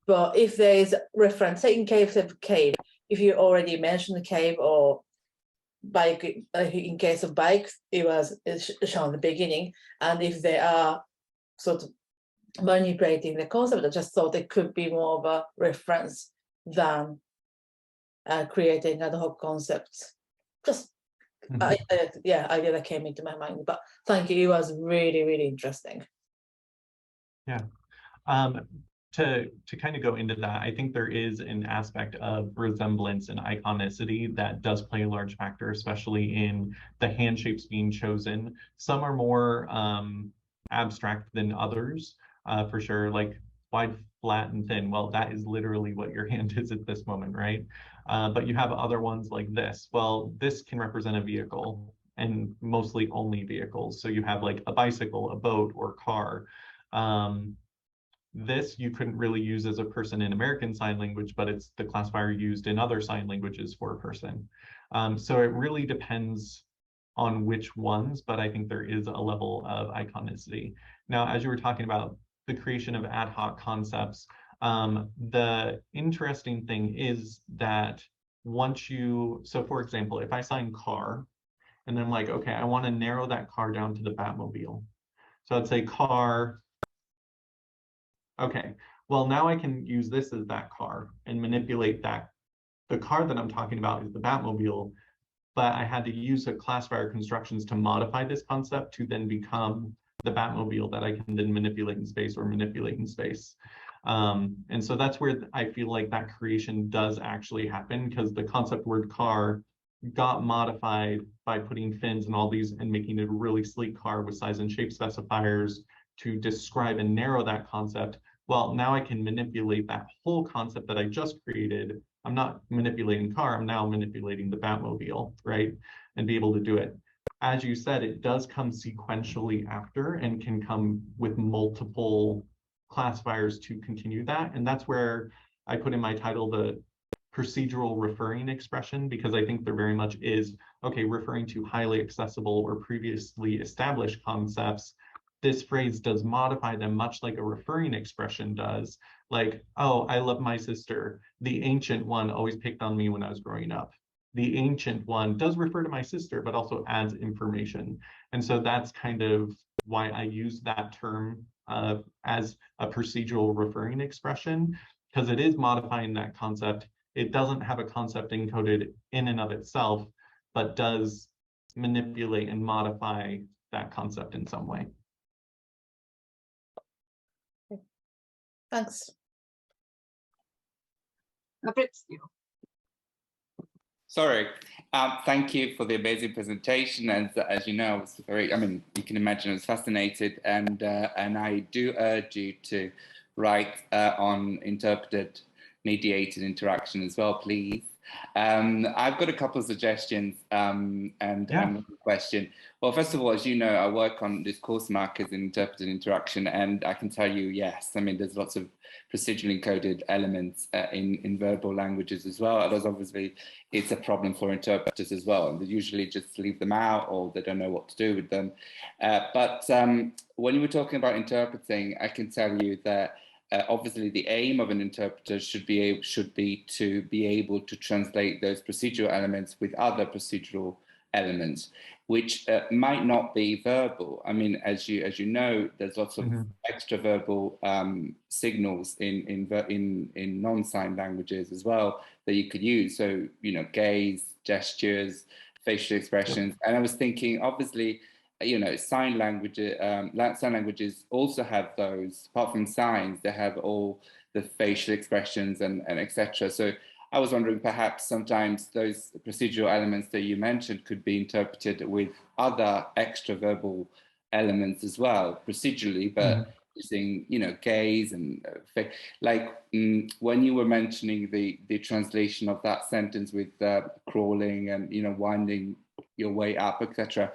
But if there is reference, say in case of cave, if you already mentioned the cave, or bike, in case of bike, it was shown at the beginning, and if they are sort of manipulating the concept, I just thought it could be more of a reference than creating ad hoc concepts. Just idea that came into my mind, but thank you, it was really, really interesting. Yeah. To kind of go into that, I think there is an aspect of resemblance and iconicity that does play a large factor, especially in the hand shapes being chosen. Some are more abstract than others, for sure, like wide, flat, and thin. Well, that is literally what your hand is at this moment, right? But you have other ones like this. Well, this can represent a vehicle, and mostly only vehicles. So you have like a bicycle, a boat, or car. This you couldn't really use as a person in American Sign Language, but it's the classifier used in other sign languages for a person. So it really depends on which ones, but I think there is a level of iconicity. Now, as you were talking about the creation of ad hoc concepts, the interesting thing is that once you, so for example, if I sign car, and then I'm like, okay, I want to narrow that car down to the Batmobile. So I'd say car. Okay, well, now I can use this as that car and manipulate that. The car that I'm talking about is the Batmobile, but I had to use a classifier constructions to modify this concept to then become the Batmobile that I can then manipulate in space or manipulate in space. And so that's where I feel like that creation does actually happen, because the concept word car got modified by putting fins and all these and making it a really sleek car with size and shape specifiers to describe and narrow that concept. Well, now I can manipulate that whole concept that I just created. I'm not manipulating car, I'm now manipulating the Batmobile, right? And be able to do it. As you said, it does come sequentially after and can come with multiple classifiers to continue that. And that's where I put in my title the procedural referring expression, because I think there very much is, okay, referring to highly accessible or previously established concepts. This phrase does modify them much like a referring expression does. Like, oh, I love my sister. The ancient one always picked on me when I was growing up. the ancient one does refer to my sister, but also adds information. And so that's kind of why I use that term as a procedural referring expression, because it is modifying that concept. It doesn't have a concept encoded in and of itself, but does manipulate and modify that concept in some way. Thanks. Fabrizio. Sorry. Thank you for the amazing presentation. And as you know, I was very, I mean, you can imagine I was fascinated, and I do urge you to write on interpreted mediated interaction as well, please. I've got a couple of suggestions and a question. Well, first of all, as you know, I work on this course markers in interpreted interaction, and I can tell you, yes, I mean, there's lots of procedurally encoded elements in verbal languages as well. There's obviously, it's a problem for interpreters as well, and they usually just leave them out or they don't know what to do with them. But when you were talking about interpreting, I can tell you that obviously the aim of an interpreter should be to be able to translate those procedural elements with other procedural elements, which might not be verbal. I mean, as you know, there's lots of extra verbal signals in non-sign languages as well that you could use. So, you know, gaze, gestures, facial expressions. And I was thinking, obviously, you know, sign languages also have those. Apart from signs, they have all the facial expressions and etc. So I was wondering, perhaps sometimes those procedural elements that you mentioned could be interpreted with other extra verbal elements as well, procedurally, but using, you know, gaze and like when you were mentioning the translation of that sentence with crawling and, you know, winding your way up, etc.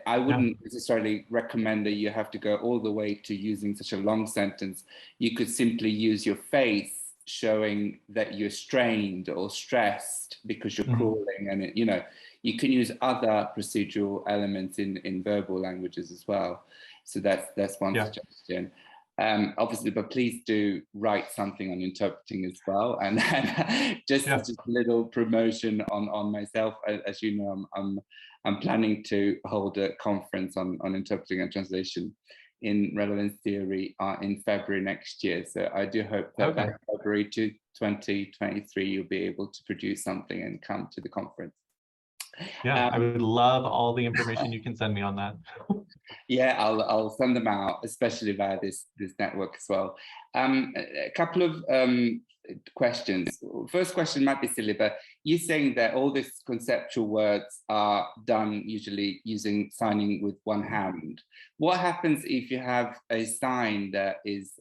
I wouldn't necessarily recommend that you have to go all the way to using such a long sentence. You could simply use your face showing that you're strained or stressed because you're crawling, and it, you know, you can use other procedural elements in verbal languages as well. So that's one suggestion. Obviously, but please do write something on interpreting as well. And just a little promotion on myself. As you know, I'm planning to hold a conference on interpreting and translation in relevance theory in February next year. So I do hope that by February 2023, you'll be able to produce something and come to the conference. Yeah, I would love all the information you can send me on that. Yeah, I'll send them out, especially via this network as well. A couple of questions. First question might be silly, but you're saying that all these conceptual words are done usually using signing with one hand. What happens if you have a sign that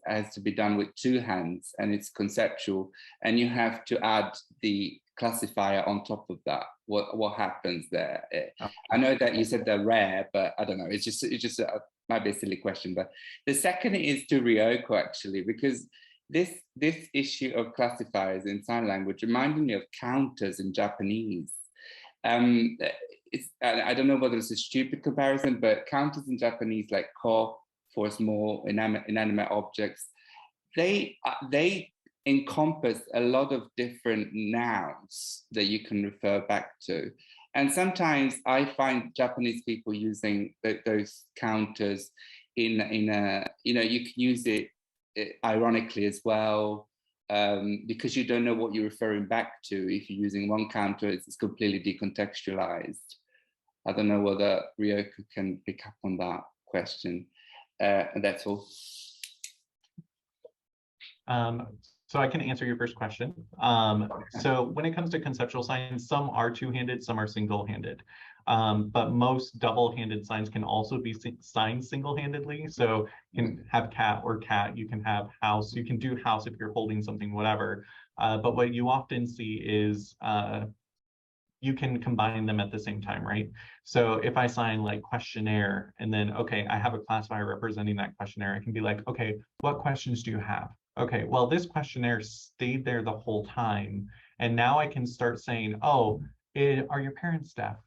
has to be done with two hands and it's conceptual, and you have to add the classifier on top of that? What happens there? I know that you said they're rare, but I don't know. It's just might be a silly question. But the second is to Ryoko, actually, because this issue of classifiers in sign language reminded me of counters in Japanese. I don't know whether it's a stupid comparison, but counters in Japanese, like ko for small inanimate objects, they encompass a lot of different nouns that you can refer back to. And sometimes I find Japanese people using those counters in a, you know, you can use it ironically as well, because you don't know what you're referring back to. If you're using one counter, it's completely decontextualized. I don't know whether Ryoko can pick up on that question. And that's all. So I can answer your first question. So when it comes to conceptual signs, some are two-handed, some are single-handed. But most double-handed signs can also be signed single-handedly. So you can have cat or cat, you can have house, you can do house if you're holding something, whatever. But what you often see is you can combine them at the same time, right? So if I sign like questionnaire and then, okay, I have a classifier representing that questionnaire, I can be like, okay, what questions do you have? Okay, well, this questionnaire stayed there the whole time. And now I can start saying, oh, are your parents deaf?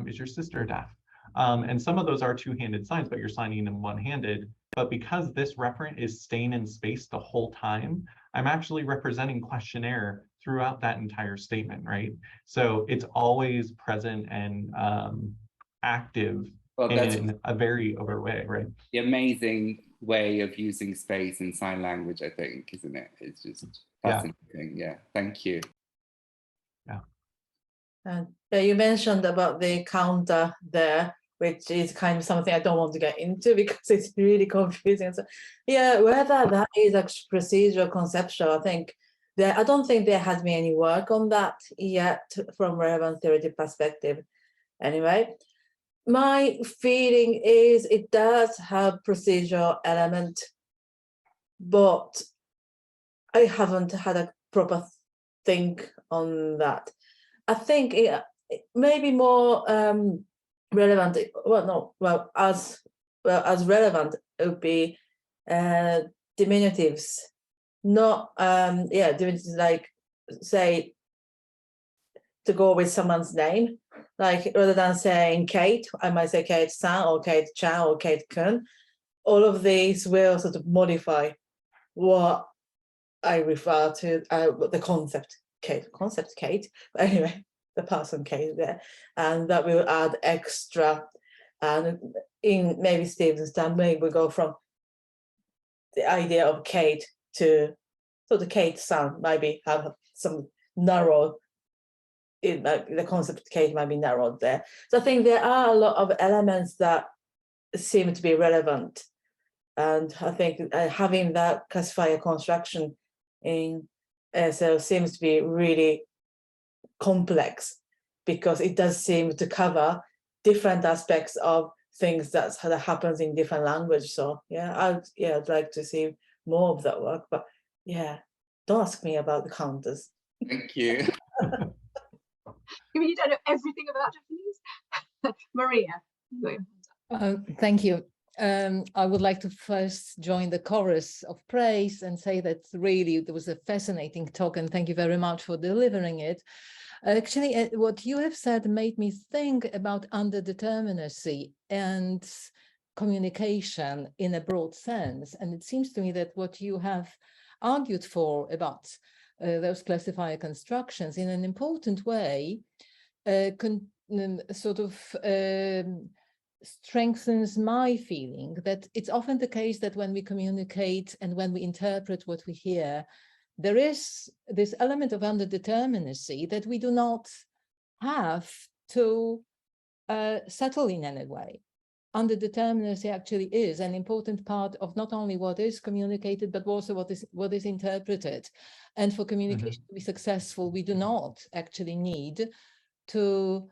Is your sister deaf? And some of those are two-handed signs, but you're signing them one-handed. But because this referent is staying in space the whole time, I'm actually representing questionnaire throughout that entire statement, right? So it's always present and active Well, that's in a very overt way, right? the amazing way of using space in sign language, I think, isn't it? It's just fascinating. Yeah, thank you. Yeah. And you mentioned about the counter there, which is kind of something I don't want to get into because it's really confusing. So, yeah, whether that is actually procedural, conceptual, I think I don't think there has been any work on that yet from relevant theoretic perspective. Anyway, my feeling is it does have procedural element, but I haven't had a proper think on that. I think it may be more relevant. As relevant, it would be diminutives, not diminutives like, say, to go with someone's name, like rather than saying Kate, I might say Kate San or Kate Chan or Kate Kun. All of these will sort of modify what I refer to the concept Kate. But anyway, the person Kate there, and that will add extra. And in maybe Stephen's time, maybe we go from the idea of Kate to the Kate San, maybe have some narrow. The concept of Kate might be narrowed there. So I think there are a lot of elements that seem to be relevant, and I think having that classifier construction in SL seems to be really complex because it does seem to cover different aspects of things that happens in different languages. So I'd like to see more of that work, but don't ask me about the counters. Thank you. You mean you don't know everything about Japanese? Maria. Thank you. I would like to first join the chorus of praise and say that really it was a fascinating talk, and thank you very much for delivering it. Actually, what you have said made me think about underdeterminacy and communication in a broad sense. And it seems to me that what you have argued for about those classifier constructions in an important way strengthens my feeling that it's often the case that when we communicate and when we interpret what we hear, there is this element of underdeterminacy that we do not have to settle in any way. Underdeterminacy actually is an important part of not only what is communicated, but also what is interpreted. And for communication to be successful, we do not actually need to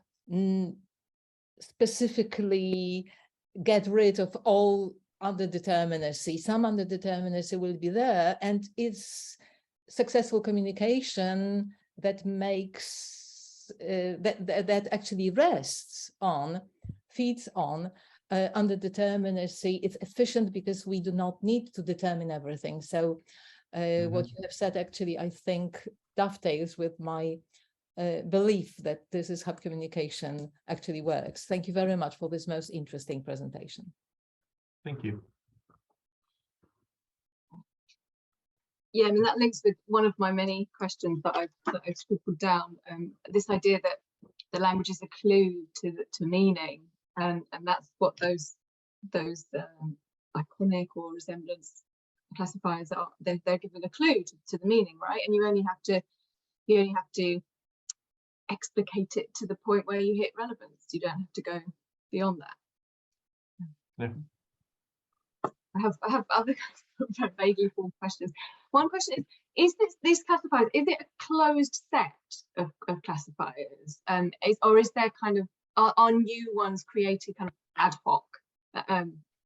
specifically get rid of all underdeterminacy. Some underdeterminacy will be there, and it's successful communication that makes that actually feeds on underdeterminacy. It's efficient because we do not need to determine everything. So what you have said actually, I think, dovetails with my belief that this is how communication actually works. Thank you very much for this most interesting presentation. Thank you. Yeah, I mean, that links with one of my many questions that I've scribbled down. This idea that the language is a clue to meaning, and that's what those iconic or resemblance classifiers are. They're given a clue to the meaning, right? And you only have to explicate it to the point where you hit relevance. You don't have to go beyond that. Yeah. I have other vaguely formed questions. One question is this classifiers, is it a closed set of classifiers? Or is there kind of, are new ones created kind of ad hoc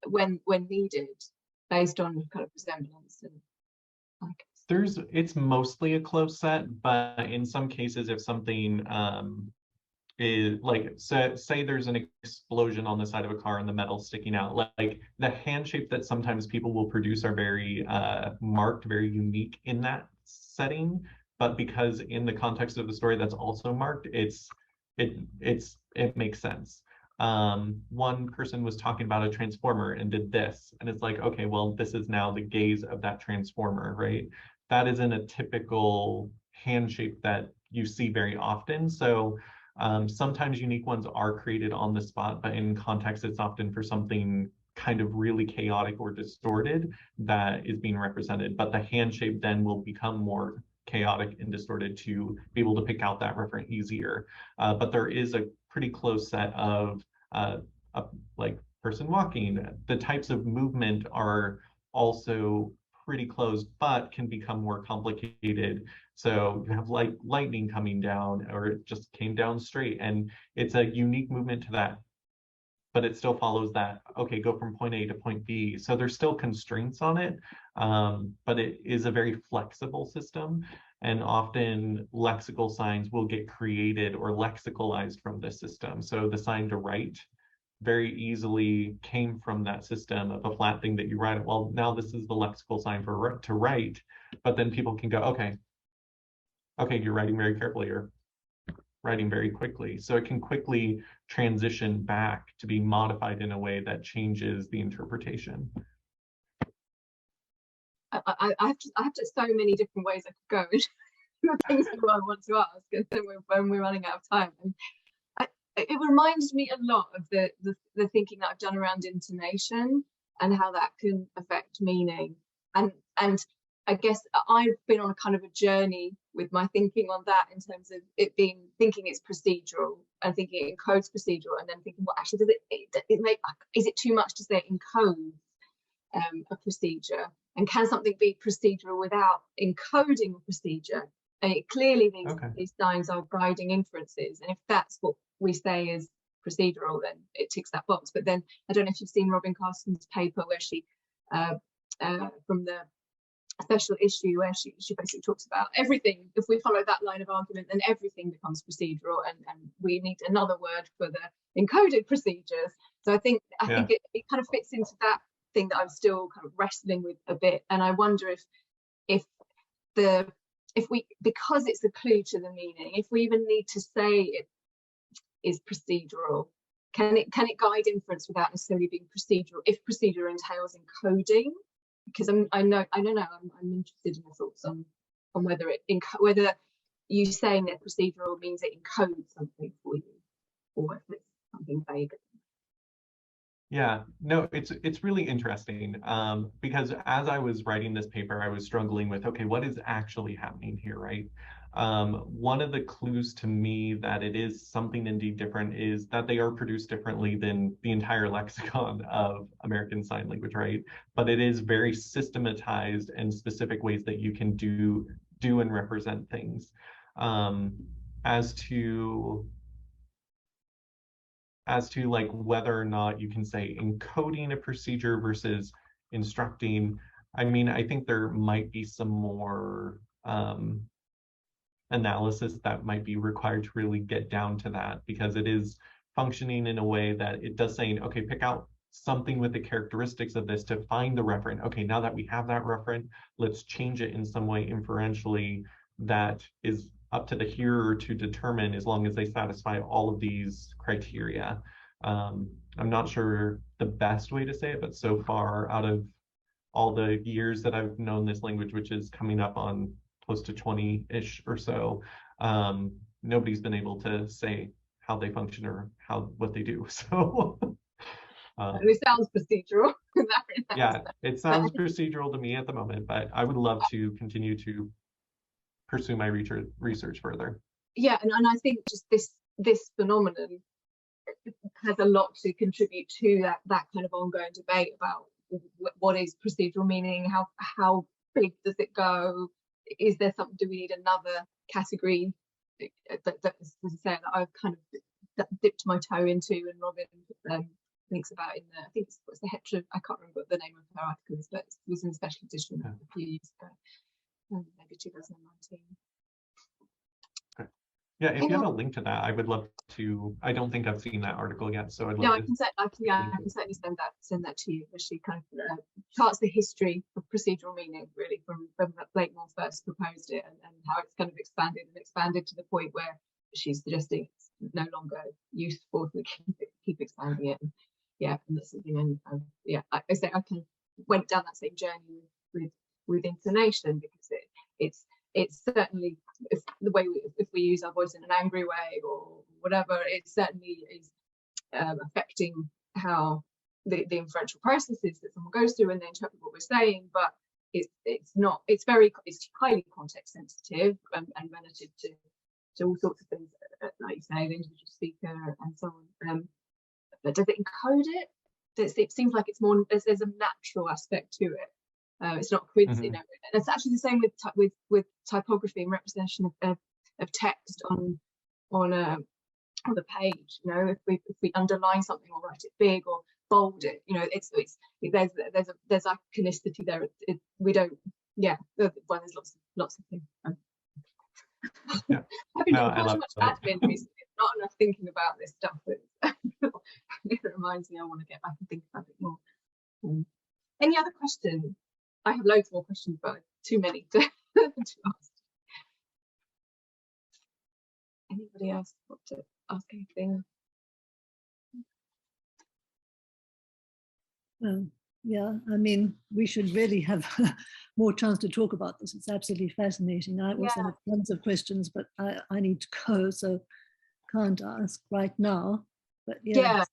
when needed based on kind of resemblance and like? It's mostly a closed set, but in some cases, if something is like, say there's an explosion on the side of a car and the metal sticking out, like the hand shape that sometimes people will produce are very marked, very unique in that setting. But because in the context of the story that's also marked, it makes sense. One person was talking about a transformer and did this, and it's like, okay, well, this is now the gaze of that transformer, right? That isn't a typical hand shape that you see very often. So sometimes unique ones are created on the spot, but in context, it's often for something kind of really chaotic or distorted that is being represented. But the hand shape then will become more chaotic and distorted to be able to pick out that referent easier. But there is a pretty close set of like person walking. The types of movement are also pretty close, but can become more complicated. So you have like lightning coming down, or it just came down straight, and it's a unique movement to that, but it still follows that, okay, go from point A to point B. So there's still constraints on it, but it is a very flexible system. And often lexical signs will get created or lexicalized from this system. So the sign to write very easily came from that system of a flat thing that you write. Well, now this is the lexical sign for to write, but then people can go, okay, you're writing very carefully or writing very quickly. So it can quickly transition back to be modified in a way that changes the interpretation. I have just so many different ways I could go. Things that I want to ask, and then when we're running out of time. And it reminds me a lot of the thinking that I've done around intonation and how that can affect meaning. And I guess I've been on a kind of a journey with my thinking on that, in terms of it being thinking it's procedural and thinking it encodes procedural, and then thinking, well, actually, is it too much to say it encodes a procedure? And can something be procedural without encoding a procedure? And clearly these signs are guiding inferences, and if that's what we say is procedural, then it ticks that box. But then I don't know if you've seen Robin Carson's paper where she from the special issue, where she basically talks about everything. If we follow that line of argument, then everything becomes procedural, and we need another word for the encoded procedures. So I think it kind of fits into that thing that I'm still kind of wrestling with a bit. And I wonder if we, because it's a clue to the meaning, if we even need to say it is procedural, can it guide inference without necessarily being procedural, if procedure entails encoding? Because I'm interested in your thoughts on whether whether you saying that procedural means it encodes something for you, or if it's something vague. Yeah, no, it's really interesting, because as I was writing this paper, I was struggling with, okay, what is actually happening here, right? One of the clues to me that it is something indeed different is that they are produced differently than the entire lexicon of American Sign Language, right? But it is very systematized and specific ways that you can do and represent things. As to like whether or not you can say encoding a procedure versus instructing, I mean, I think there might be some more analysis that might be required to really get down to that, because it is functioning in a way that it does saying, okay, pick out something with the characteristics of this to find the referent. Okay, now that we have that referent, let's change it in some way inferentially that is up to the hearer to determine, as long as they satisfy all of these criteria. I'm not sure the best way to say it, but so far, out of all the years that I've known this language, which is coming up on close to 20-ish or so, nobody's been able to say how they function or what they do. So it sounds procedural. Yeah, it sounds procedural to me at the moment, but I would love to continue to pursue my research further. Yeah, and I think just this phenomenon has a lot to contribute to that kind of ongoing debate about what is procedural meaning, how big does it go, is there something, do we need another category that as I say, that I've kind of dipped my toe into, and Robin thinks about in the, I think it's the hetero, I can't remember what the name of her article is, but it was in the special edition a few years ago, maybe 2019. Yeah, if you have a link to that, I would love to. I don't think I've seen that article yet, so I'd love to. I can certainly send that to you, where she kind of charts the history of procedural meaning, really, from Blakemore first proposed it, and how it's kind of expanded to the point where she's suggesting it's no longer useful if we keep expanding it. And that's something. And I say I kind of went down that same journey with intonation, because it's certainly the way if we use our voice in an angry way or whatever, it certainly is affecting how the inferential processes that someone goes through when they interpret what we're saying. But it's highly context sensitive and relative to all sorts of things, like you say, the individual speaker and so on. But does it encode it? It seems like it's more, there's a natural aspect to it. It's not you know, it's actually the same with typography and representation of text on the page. You know, if we underline something or write it big or bold it, you know, there's iconicity there. We don't, yeah. Well, there's lots of things. Yeah. I've been No, doing much admin recently. Not enough thinking about this stuff. It reminds me I want to get back and think about it more. Any other questions? I have loads more questions, but too many to ask. Anybody else want to ask anything? Yeah, I mean, we should really have more chance to talk about this. It's absolutely fascinating. I also have tons of questions, but I need to go, so can't ask right now. But yeah,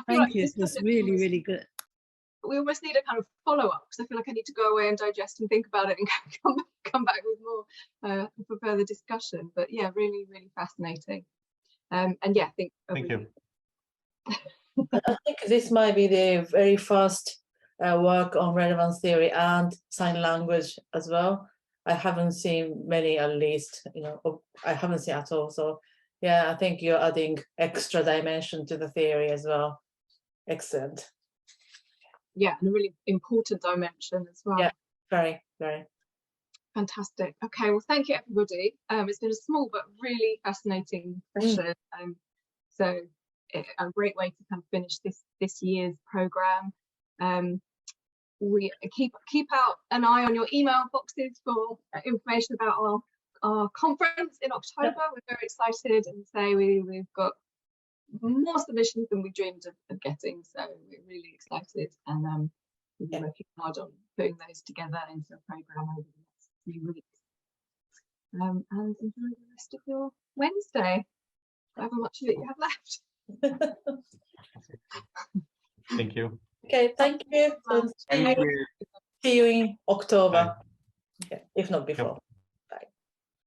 thank you. It was really, really good. We almost need a kind of follow-up, because I feel like I need to go away and digest and think about it and come back with more for further discussion. But yeah, really, really fascinating. And yeah, I think. Thank you. I think this might be the very first work on relevance theory and sign language as well. I haven't seen many, at least, you know, I haven't seen at all. So yeah, I think you're adding extra dimension to the theory as well. Excellent. Yeah, and a really important dimension as well. Yeah, very, very. Fantastic. Okay, well, thank you, everybody. It's been a small but really fascinating session. So a great way to kind of finish this year's programme. We keep out an eye on your email boxes for information about our conference in October. We're very excited, and say we've got more submissions than we dreamed of getting, so we're really excited, and we'll be working hard on putting those together into a programme over the next few weeks. And enjoy the rest of your Wednesday, however much of it you have left. Thank you. Okay, thank you. Thank you. See you in October, if not before.